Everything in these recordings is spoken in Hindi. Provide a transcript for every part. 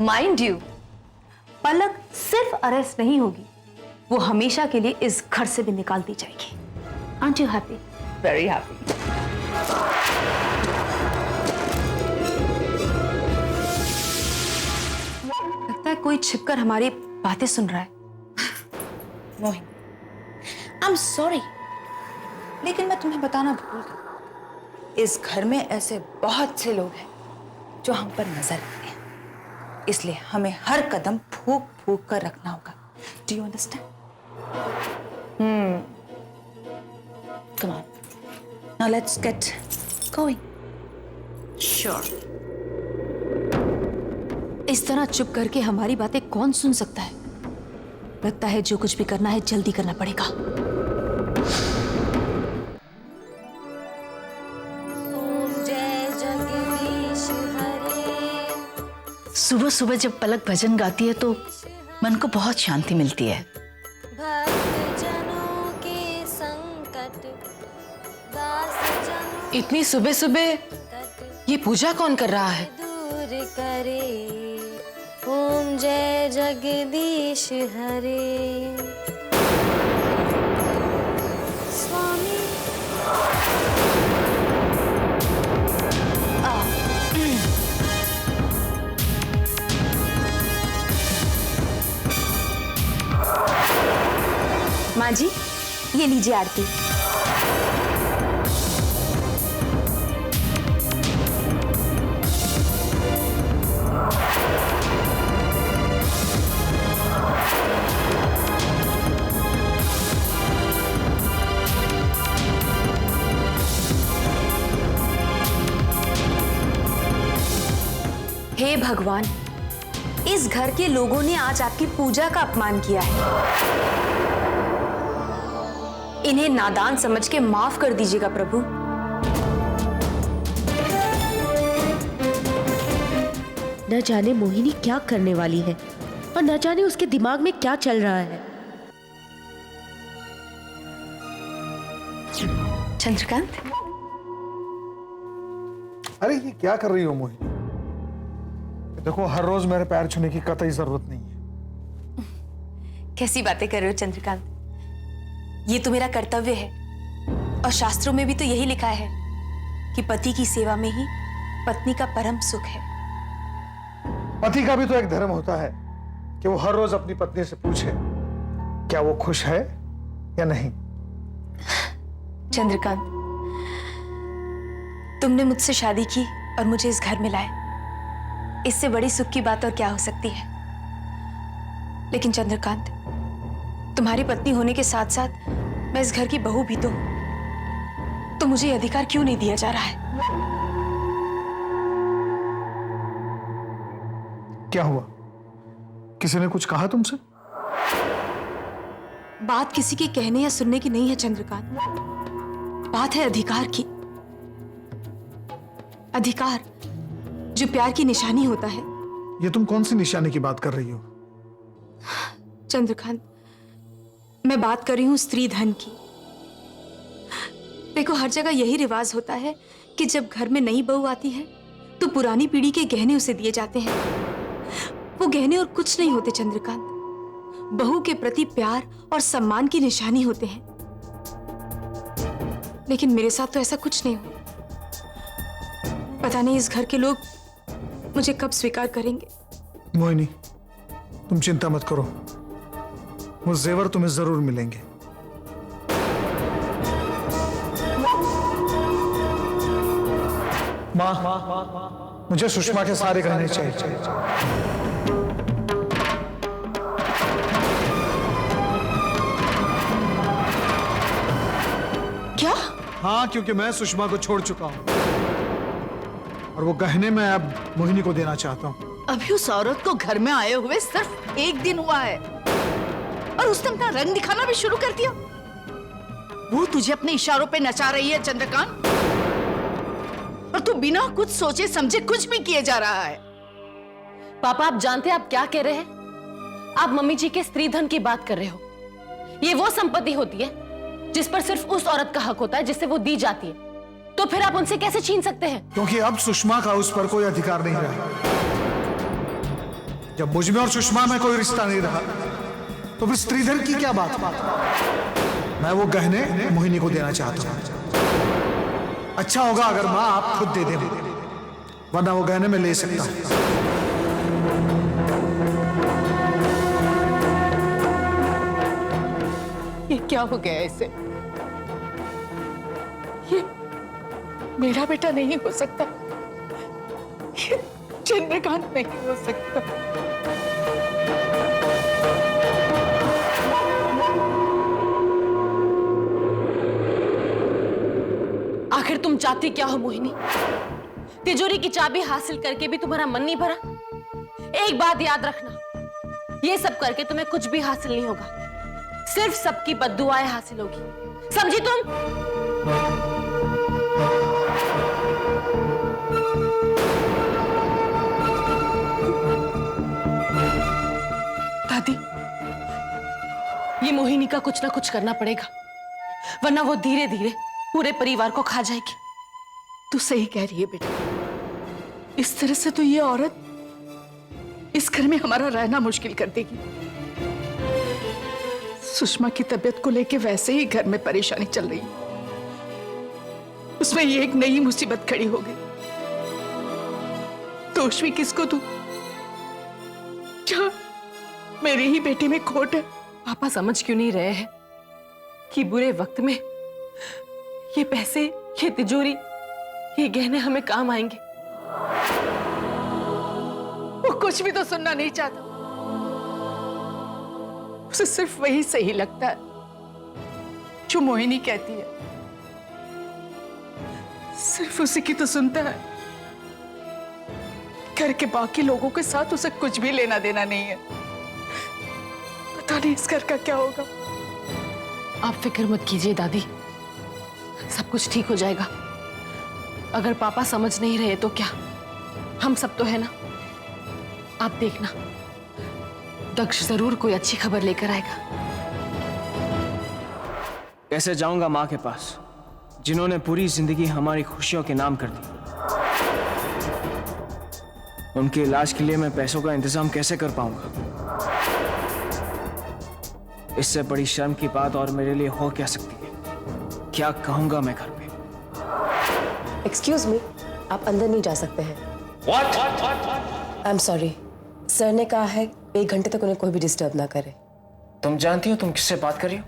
माइंड यू, पलक सिर्फ अरेस्ट नहीं होगी, वो हमेशा के लिए इस घर से भी निकाल दी जाएगी। Aren't you happy? Very happy. लगता है कोई छिपकर हमारी बातें सुन रहा है। मोहिनी, आई एम सॉरी, लेकिन मैं तुम्हें बताना भूल गई। इस घर में ऐसे बहुत से लोग हैं जो हम पर नजर रखते हैं, इसलिए हमें हर कदम फूंक फूंक कर रखना होगा। Do you understand? Come on, now let's get going. Sure. इस तरह चुप करके हमारी बातें कौन सुन सकता है? लगता है जो कुछ भी करना है जल्दी करना पड़ेगा। सुबह सुबह जब पलक भजन गाती है तो मन को बहुत शांति मिलती है। इतनी सुबह सुबह ये पूजा कौन कर रहा है? दूर करे ओम जय जगदीश हरे स्वामी। माँ जी, ये लीजिए आरती। हे भगवान, इस घर के लोगों ने आज आपकी पूजा का अपमान किया है। इन्हें नादान समझ के माफ कर दीजिएगा प्रभु। न जाने मोहिनी क्या करने वाली है और न जाने उसके दिमाग में क्या चल रहा है। चंद्रकांत, अरे ये क्या कर रही हो मोहिनी? देखो, हर रोज मेरे पैर छूने की कतई जरूरत नहीं है। कैसी बातें कर रहे हो चंद्रकांत? ये तो मेरा कर्तव्य है, और शास्त्रों में भी तो यही लिखा है कि पति की सेवा में ही पत्नी का परम सुख है। पति का भी तो एक धर्म होता है कि वो हर रोज अपनी पत्नी से पूछे क्या वो खुश है या नहीं। चंद्रकांत, तुमने मुझसे शादी की और मुझे इस घर में लाए, इससे बड़ी सुख की बात और क्या हो सकती है? लेकिन चंद्रकांत, तुम्हारी पत्नी होने के साथ साथ मैं इस घर की बहू भी तो हूं, तो मुझे ये अधिकार क्यों नहीं दिया जा रहा है? क्या हुआ? किसी ने कुछ कहा तुमसे? बात किसी के कहने या सुनने की नहीं है चंद्रकांत, बात है अधिकार की। अधिकार जो प्यार की निशानी होता है। ये तुम कौन सी निशानी की बात कर रही हो? चंद्रकांत, मैं बात कर रही हूं स्त्री धन की। देखो, हर जगह यही रिवाज होता है कि जब घर में नई बहू आती है तो पुरानी पीढ़ी के गहने उसे दिए जाते हैं। वो गहने और कुछ नहीं होते चंद्रकांत, बहू के प्रति प्यार और सम्मान की निशानी होते हैं। लेकिन मेरे साथ तो ऐसा कुछ नहीं हुआ। पता नहीं इस घर के लोग मुझे कब स्वीकार करेंगे। मोहिनी, तुम चिंता मत करो, वो जेवर तुम्हें जरूर मिलेंगे। माँ, मुझे सुषमा के सारे गहने चाहिए। क्या? हाँ, क्योंकि मैं सुषमा को छोड़ चुका हूँ और वो गहने मैं अब मोहिनी को देना चाहता हूँ। अभी उस औरत को घर में आए हुए सिर्फ एक दिन हुआ है और उसने अपना रंग दिखाना भी शुरू कर दिया। वो तुझे अपने इशारों पे नचा रही है चंद्रकांत, और तू बिना कुछ सोचे समझे कुछ भी किए जा रहा है। पापा, आप जानते हैं आप क्या कह रहे हैं? आप मम्मी जी के स्त्री धन की बात कर रहे हो। ये वो संपत्ति होती है जिस पर सिर्फ उस औरत का हक होता है जिससे वो दी जाती है, तो फिर आप उनसे कैसे छीन सकते हैं? क्योंकि अब सुषमा का उस पर कोई अधिकार नहीं रहा। जब मुझ में और सुषमा में कोई रिश्ता नहीं रहा तो फिर स्त्रीधन की क्या बात? मैं वो गहने मोहिनी को देना चाहता हूं। अच्छा होगा अगर मां आप खुद दे दें, वरना वो गहने मैं ले सकता हूं। ये क्या हो गया ऐसे? ये मेरा बेटा नहीं हो सकता, ये चंद्रकांत नहीं हो सकता। आखिर तुम चाहती क्या हो मोहिनी? तिजोरी की चाबी हासिल करके भी तुम्हारा मन नहीं भरा? एक बात याद रखना, ये सब करके तुम्हें कुछ भी हासिल नहीं होगा, सिर्फ सबकी बद्दुआएं हासिल होगी, समझी तुम? दादी, ये मोहिनी का कुछ ना कुछ करना पड़ेगा, वरना वो धीरे धीरे पूरे परिवार को खा जाएगी। तू सही कह रही है बेटा, इस तरह से तो ये औरत इस घर में हमारा रहना मुश्किल कर देगी। सुषमा की तबीयत को लेके वैसे ही घर में परेशानी चल रही है, उसमें ये एक नई मुसीबत खड़ी हो गई। दोष भी किसको दूं? क्या मेरे ही बेटे में खोट है? पापा समझ क्यों नहीं रहे हैं कि बुरे वक्त में ये पैसे, ये तिजोरी, ये गहने हमें काम आएंगे? वो कुछ भी तो सुनना नहीं चाहता, उसे सिर्फ वही सही लगता है जो मोहिनी कहती है, सिर्फ उसी की तो सुनता है। घर के बाकी लोगों के साथ उसे कुछ भी लेना देना नहीं है। पता नहीं इस घर का क्या होगा। आप फिक्र मत कीजिए दादी, सब कुछ ठीक हो जाएगा। अगर पापा समझ नहीं रहे तो क्या, हम सब तो है ना। आप देखना, दक्ष जरूर कोई अच्छी खबर लेकर आएगा। कैसे जाऊंगा मां के पास, जिन्होंने पूरी जिंदगी हमारी खुशियों के नाम कर दी। उनके इलाज के लिए मैं पैसों का इंतजाम कैसे कर पाऊंगा? इससे बड़ी शर्म की बात और मेरे लिए हो क्या सकती है? क्या कहूंगा मैं घर पे? एक्सक्यूज मी, आप अंदर नहीं जा सकते हैं। आई एम सॉरी, सर ने कहा है 1 घंटे तक उन्हें कोई भी डिस्टर्ब ना करे। तुम जानती हो तुम किससे बात कर रही हो?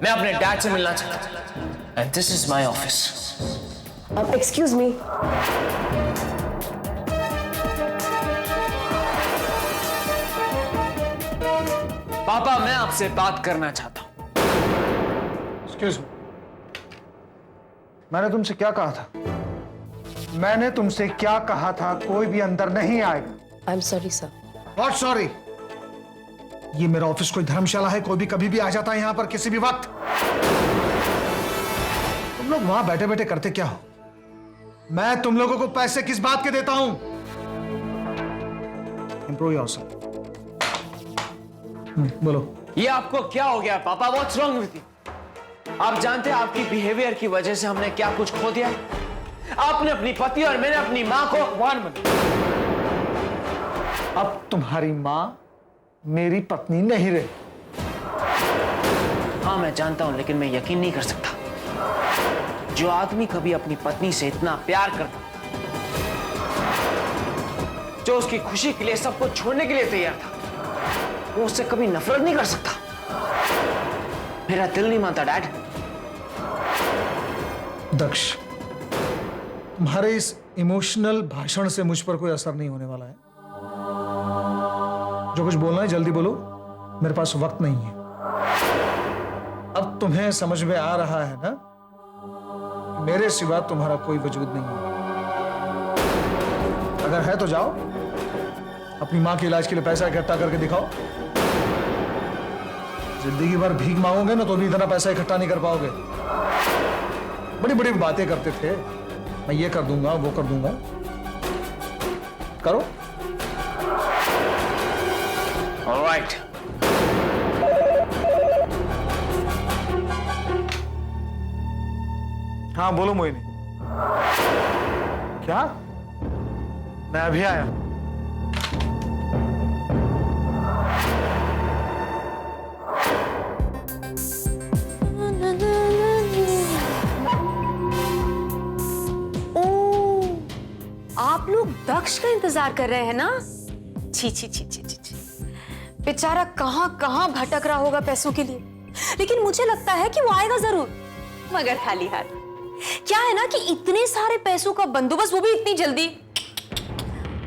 मैं अपने डैड से मिलना चाहता हूं, and this is my office. अब एक्सक्यूज मी, पापा मैं आपसे बात करना चाहता हूं। एक्सक्यूज मी, मैंने तुमसे क्या कहा था? मैंने तुमसे क्या कहा था? कोई भी अंदर नहीं आएगा। आई am sorry sir. What sorry? ये मेरा ऑफिस कोई धर्मशाला है? कोई भी कभी भी आ जाता है यहां पर किसी भी वक्त। तुम लोग वहां बैठे बैठे करते क्या हो? मैं तुम लोगों को पैसे किस बात के देता हूं? Improve yourself. बोलो। ये आपको क्या हो गया पापा? What's wrong with you? आप जानते हैं आपकी बिहेवियर की वजह से हमने क्या कुछ खो दिया? आपने अपनी पति और मैंने अपनी मां को। 1 मिनट। अब तुम्हारी मां मेरी पत्नी नहीं रही। हाँ मैं जानता हूं, लेकिन मैं यकीन नहीं कर सकता। जो आदमी कभी अपनी पत्नी से इतना प्यार करता, जो उसकी खुशी के लिए सब कुछ छोड़ने के लिए तैयार था, वो उससे कभी नफरत नहीं कर सकता। मेरा दिल नहीं मानता डैड। दक्ष, तुम्हारे इस इमोशनल भाषण से मुझ पर कोई असर नहीं होने वाला है। जो कुछ बोलना है जल्दी बोलो, मेरे पास वक्त नहीं है। अब तुम्हें समझ में आ रहा है ना, मेरे सिवा तुम्हारा कोई वजूद नहीं है। अगर है तो जाओ, अपनी मां के इलाज के लिए पैसा इकट्ठा करके दिखाओ। जिंदगी भर भीख मांगोगे ना तो भी इतना पैसा इकट्ठा नहीं कर पाओगे। बड़ी बड़ी बातें करते थे, मैं ये कर दूंगा वो कर दूंगा। करो। ऑलराइट। हाँ बोलो मोहिनी। क्या? मैं अभी आया। दक्ष का इंतजार कर रहे हैं ना? छी छी छी छी छी छी। बेचारा कहाँ कहाँ भटक रहा होगा पैसों के लिए, लेकिन मुझे लगता है कि वो आएगा जरूर, मगर खाली हाथ। क्या है ना कि इतने सारे पैसों का बंदोबस्त, वो भी इतनी जल्दी,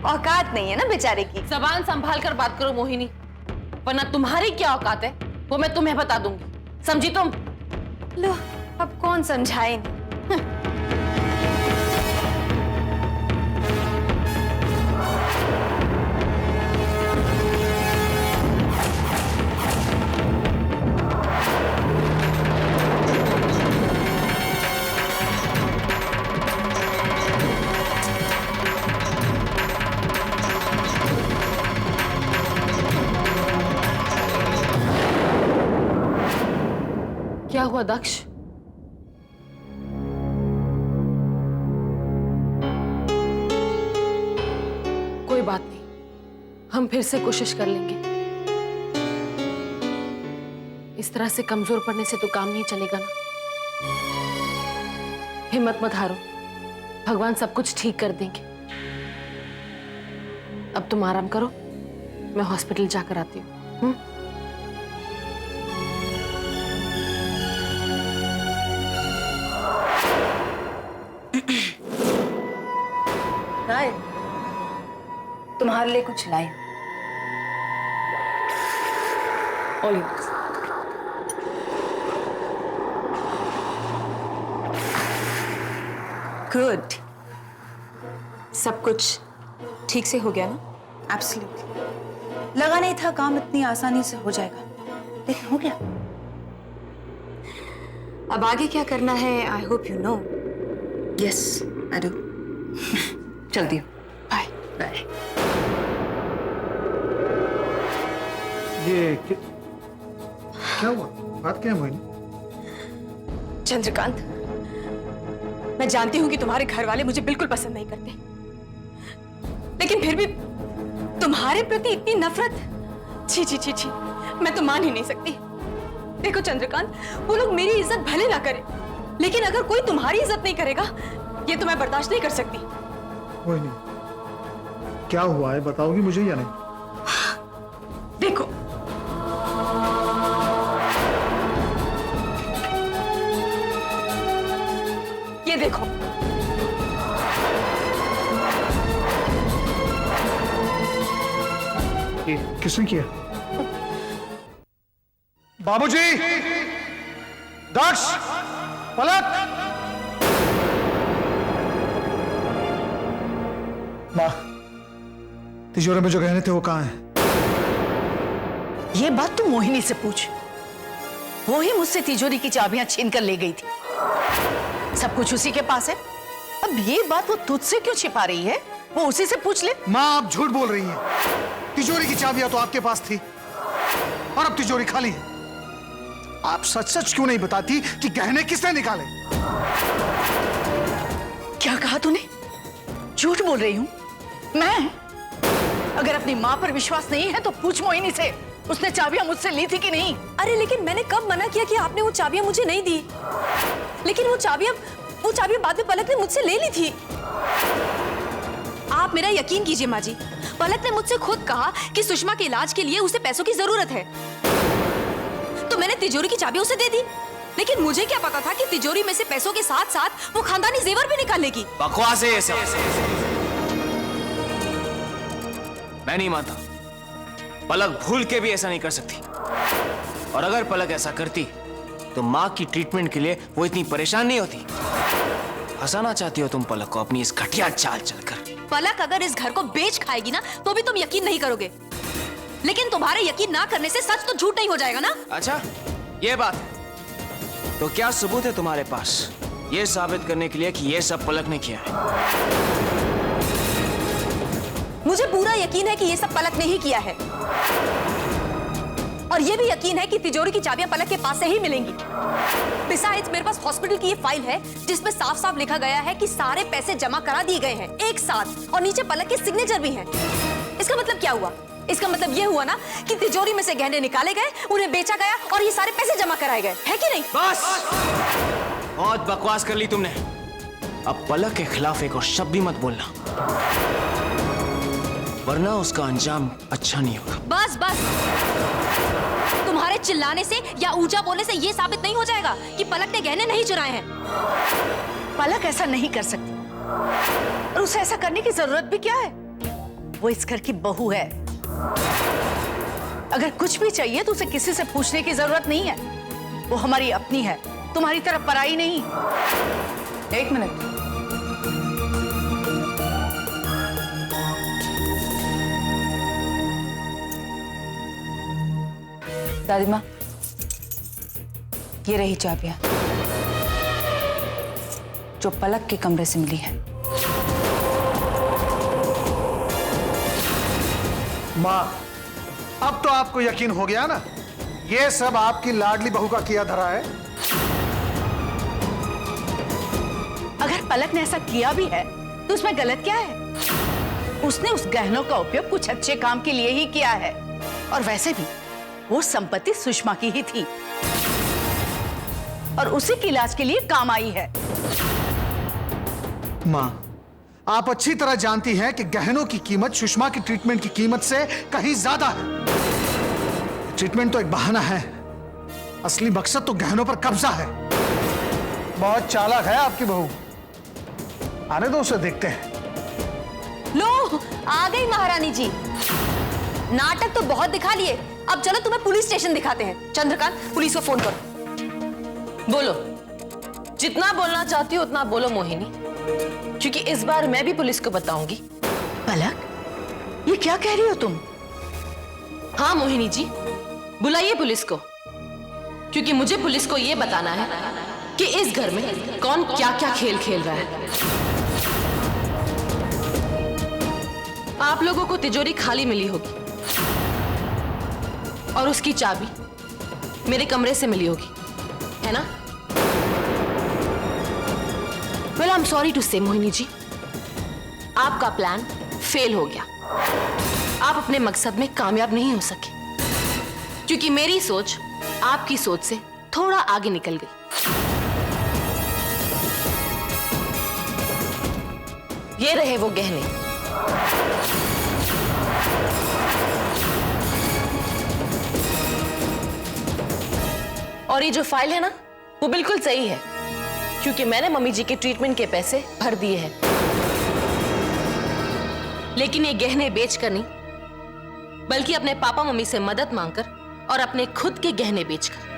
औकात नहीं है ना बेचारे की। जबान संभाल कर बात करो मोहिनी, वरना तुम्हारी क्या औकात है वो मैं तुम्हें बता दूंगी, समझी तुम? लो, अब कौन समझाए? क्या हुआ दक्ष? कोई बात नहीं, हम फिर से कोशिश कर लेंगे। इस तरह से कमजोर पड़ने से तो काम नहीं चलेगा ना। हिम्मत मत हारो, भगवान सब कुछ ठीक कर देंगे। अब तुम आराम करो, मैं हॉस्पिटल जाकर आती हूँ। राय, तुम्हारे लिए कुछ लाई। गुड, सब कुछ ठीक से हो गया ना? एब्सोल्युटली। लगा नहीं था काम इतनी आसानी से हो जाएगा, लेकिन हो गया। अब आगे क्या करना है, I hope you know. Yes I do. चलती हूँ। Bye bye. ये क्या हुआ? बात क्या है मोहिनी? चंद्रकांत, मैं जानती हूं कि तुम्हारे घर वाले मुझे बिल्कुल पसंद नहीं करते, लेकिन फिर भी तुम्हारे प्रति इतनी नफरत, छी छी छी छी, मैं तो मान ही नहीं सकती। देखो चंद्रकांत, वो लोग मेरी इज्जत भले ना करें, लेकिन अगर कोई तुम्हारी इज्जत नहीं करेगा, ये तो मैं बर्दाश्त नहीं कर सकती। मोहिनी, क्या हुआ है, बताओगी मुझे या नहीं? देखो, ये देखो, ये किसने किया? बाबूजी, दक्ष, पलक। माँ, तिजोरी में जो गहने थे वो कहाँ हैं? ये बात तू मोहिनी से पूछ, वो ही मुझसे तिजोरी की चाबियां छीन कर ले गई थी। सब कुछ उसी के पास है। अब ये बात वो तुझसे क्यों छिपा रही है, वो उसी से पूछ ले। माँ, आप झूठ बोल रही हैं। तिजोरी की चाबियां तो आपके पास थी और अब तिजोरी खाली है। आप सच सच क्यों नहीं बताती कि गहने किसने निकाले? क्या कहा तूने? झूठ बोल रही हूं मैं? अगर अपनी माँ पर विश्वास नहीं है तो पूछ मोहिनी से, उसने चाबियां मुझसे ली थी कि नहीं। अरे लेकिन मैंने कब मना किया कि आपने वो चाबियां मुझे नहीं दी? लेकिन वो चाबियां बाद में पलक ने मुझसे ले ली थी। आप मेरा यकीन कीजिए माँ जी, पलक ने मुझसे खुद कहा कि सुषमा के इलाज के लिए उसे पैसों की जरूरत है, तो मैंने तिजोरी की चाबी उसे दे दी। लेकिन मुझे क्या पता था कि तिजोरी में से पैसों के साथ साथ वो खानदानी जेवर भी निकाल लेगी। बकवास है ये सब। मैं नहीं मानता, पलक भूल के भी ऐसा नहीं कर सकती। और अगर पलक ऐसा करती तो माँ की ट्रीटमेंट के लिए वो इतनी परेशान नहीं होती। हंसाना चाहती हो तुम पलक को अपनी इस घटिया चाल चलकर। पलक अगर इस घर को बेच खाएगी ना तो भी तुम यकीन नहीं करोगे, लेकिन तुम्हारे यकीन ना करने से सच तो झूठ नहीं हो जाएगा ना? अच्छा, ये बात है। तो क्या सबूत है तुम्हारे पास ये साबित करने के लिए कि ये सब पलक ने किया है? मुझे पूरा यकीन है कि ये सब पलक ने ही किया है, और ये भी यकीन है कि तिजोरी की चाबियां पलक के पास से ही मिलेंगी। बिसाइड्स मेरे पास हॉस्पिटल की ये फाइल है जिसमें साफ साफ लिखा गया है कि सारे पैसे जमा करा दिए गए हैं एक साथ, और नीचे पलक के सिग्नेचर भी हैं। इसका मतलब क्या हुआ? इसका मतलब ये हुआ ना कि तिजोरी में से गहने निकाले गए, उन्हें बेचा गया और ये सारे पैसे जमा कराए गए, है कि नहीं? बस, बहुत बकवास कर ली तुमने। अब पलक के खिलाफ एक और शब्द भी मत बोलना। वरना उसका अंजाम अच्छा नहीं होगा। बस बस, तुम्हारे चिल्लाने से या ऊंचा बोलने से ये साबित नहीं हो जाएगा कि पलक ने गहने नहीं चुराए हैं। पलक ऐसा नहीं कर सकती और उसे ऐसा करने की जरूरत भी क्या है? वो इस घर की बहू है। अगर कुछ भी चाहिए तो उसे किसी से पूछने की जरूरत नहीं है। वो हमारी अपनी है, तुम्हारी तरफ पराई नहीं। एक मिनट। दादी माँ, ये रही चाबियां जो पलक के कमरे से मिली है। माँ, अब तो आपको यकीन हो गया ना, ये सब आपकी लाडली बहू का किया धरा है। अगर पलक ने ऐसा किया भी है तो उसमें गलत क्या है? उसने उस गहनों का उपयोग कुछ अच्छे काम के लिए ही किया है। और वैसे भी वो संपत्ति सुषमा की ही थी और उसी के इलाज के लिए काम आई है। माँ, आप अच्छी तरह जानती हैं कि गहनों की कीमत सुषमा की ट्रीटमेंट की कीमत से कहीं ज्यादा है। ट्रीटमेंट तो एक बहाना है, असली मकसद तो गहनों पर कब्जा है। बहुत चालाक है आपकी बहू। आने दो, उसे देखते हैं। लो, आ गई महारानी जी। नाटक तो बहुत दिखा लिए, अब चलो तुम्हें पुलिस स्टेशन दिखाते हैं। चंद्रकांत, पुलिस को फोन करो। बोलो, जितना बोलना चाहती हो उतना बोलो मोहिनी, क्योंकि इस बार मैं भी पुलिस को बताऊंगी। पलक, ये क्या कह रही हो तुम? हाँ मोहिनी जी, बुलाइए पुलिस को, क्योंकि मुझे पुलिस को यह बताना है कि इस घर में कौन क्या क्या खेल खेल रहा है। आप लोगों को तिजोरी खाली मिली होगी और उसकी चाबी मेरे कमरे से मिली होगी, है ना? Well, I am sorry to say Mohini जी, आपका प्लान फेल हो गया। आप अपने मकसद में कामयाब नहीं हो सके, क्योंकि मेरी सोच आपकी सोच से थोड़ा आगे निकल गई। ये रहे वो गहने। और ये जो फाइल है ना, वो बिल्कुल सही है, क्योंकि मैंने मम्मी जी के ट्रीटमेंट के पैसे भर दिए हैं। लेकिन ये गहने बेचकर नहीं, बल्कि अपने पापा मम्मी से मदद मांगकर और अपने खुद के गहने बेचकर।